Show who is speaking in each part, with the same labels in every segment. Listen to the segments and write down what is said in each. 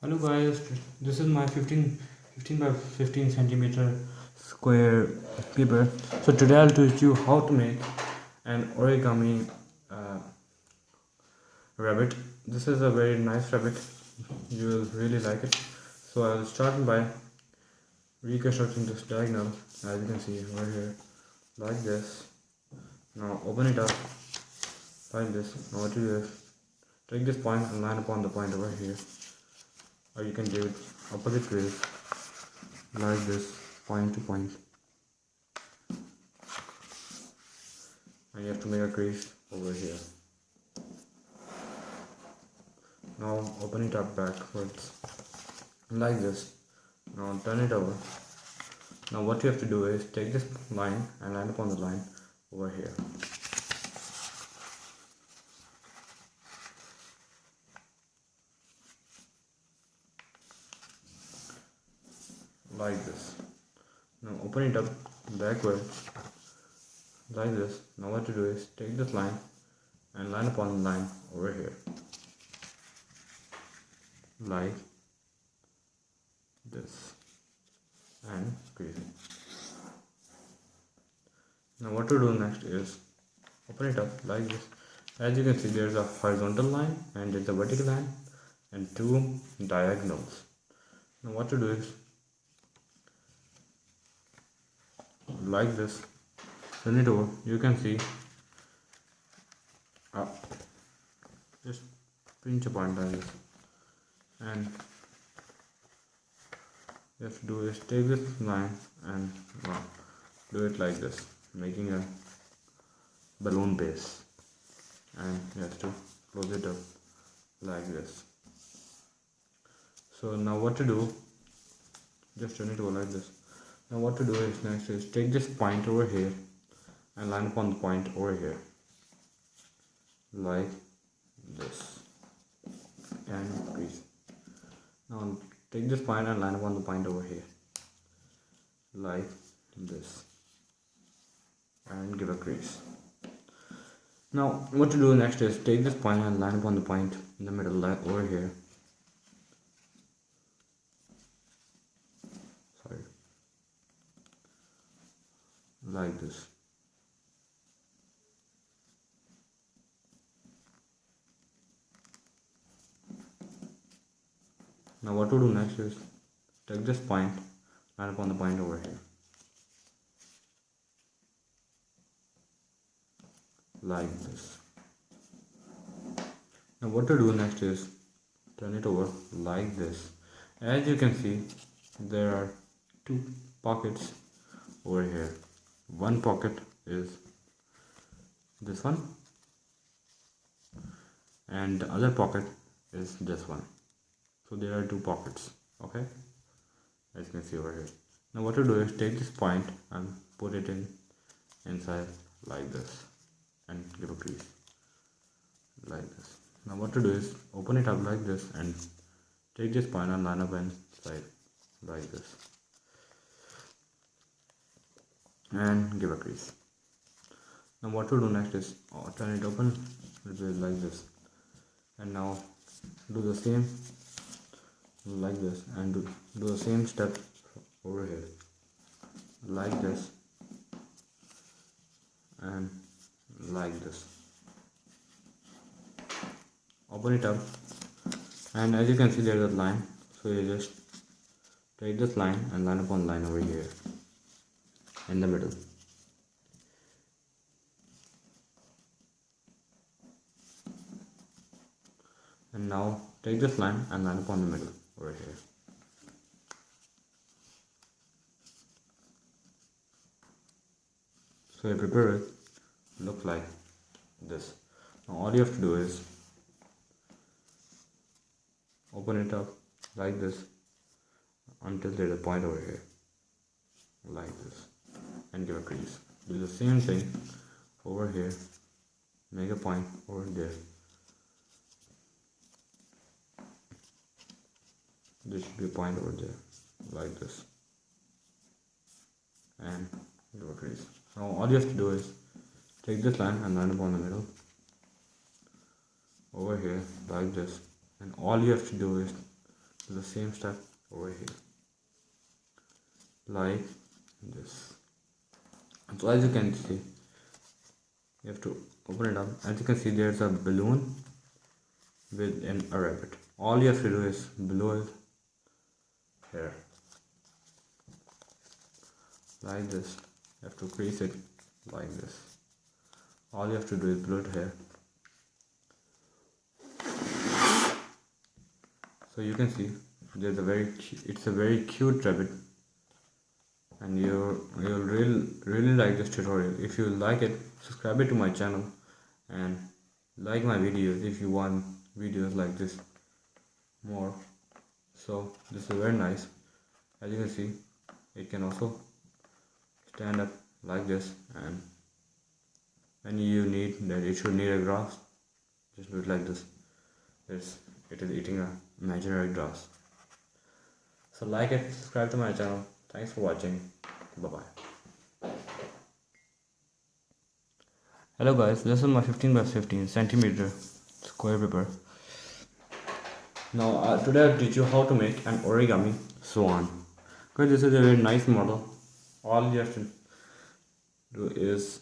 Speaker 1: Hello guys, this is my 15 by 15 centimeter square paper. So today I'll teach you how to make an origami uh, rabbit. This is a very nice rabbit, you will really like it. So I'll start by reconstructing this diagonal, as you can see over here, like this. Now open it up like this. Now what you do is take this point and line upon the point over here, or you can do it opposite ways, like this, point to point, and you have to make a crease over here. Now open it up backwards like this. Now turn it over. Now what you have to do is take this line and line upon the line over here, like this. Now open it up backwards like this. Now what to do is take this line and line upon the line over here, like this, and crease it. Now what to do next is open it up like this. As you can see, there's a horizontal line and there's a vertical line and two diagonals. Now what to do is like this, turn it over. You can see just pinch a point like this, and you have to do is take this line and do it like this, making a balloon base, and you have to close it up like this. So now what to do, just turn it over like this. Now what to do is next is take this point over here and line upon the point over here, like this, and crease. Now take this point and line upon the point over here, like this, and give a crease. Now what to do next is take this point and line upon the point in the middle, like over here, like this. Now what to do next is take this point, line upon the point over here, like this. Now what to do next is turn it over like this. As you can see, there are two pockets over here. One pocket is this one and the other pocket is this one. So there are two pockets, okay, as you can see over here. Now what to do is take this point and put it inside like this, and give a crease like this. Now what to do is open it up like this and take this point and line up inside like this, and give a crease. Now what to do next is turn it open like this, and now do the same like this, and do the same step over here like this and like this. Open it up, and as you can see, there's a line, so you just take this line and line upon line over here in the middle, and now take this line and line upon the middle over here. So you prepare it, look like this. Now all you have to do is open it up like this until there's a point over here, like this, and give a crease. Do the same thing over here, make a point over there. There should be a point over there, like this, and give a crease. Now all you have to do is take this line and line upon the middle over here like this, and all you have to do is the same step over here, like this. So as you can see, you have to open it up. As you can see, there's a balloon with a rabbit. All you have to do is blow it here, like this. You have to crease it like this. All you have to do is blow it here. So you can see there's it's a very cute rabbit, and you'll really like this tutorial. If you like it, subscribe it to my channel and like my videos if you want videos like this more. So this is very nice. As you can see, it can also stand up like this, and when you need that it should need a grass, just do it like this. It is eating a imaginary grass. So like it, subscribe to my channel. Thanks for watching. Bye bye. Hello guys, this is my 15 by 15 centimeter square paper. Now today I'll teach you how to make an origami swan. Because this is a very nice model. All you have to do is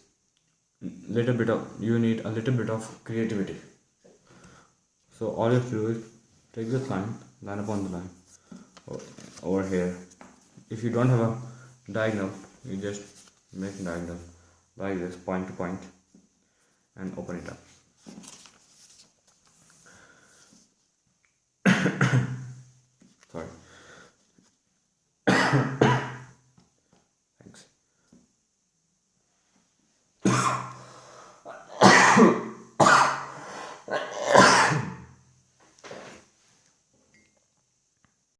Speaker 1: you need a little bit of creativity. So all you have to do is take this line upon the line over here. If you don't have a diagonal, you just make a diagonal like this, point to point, and open it up.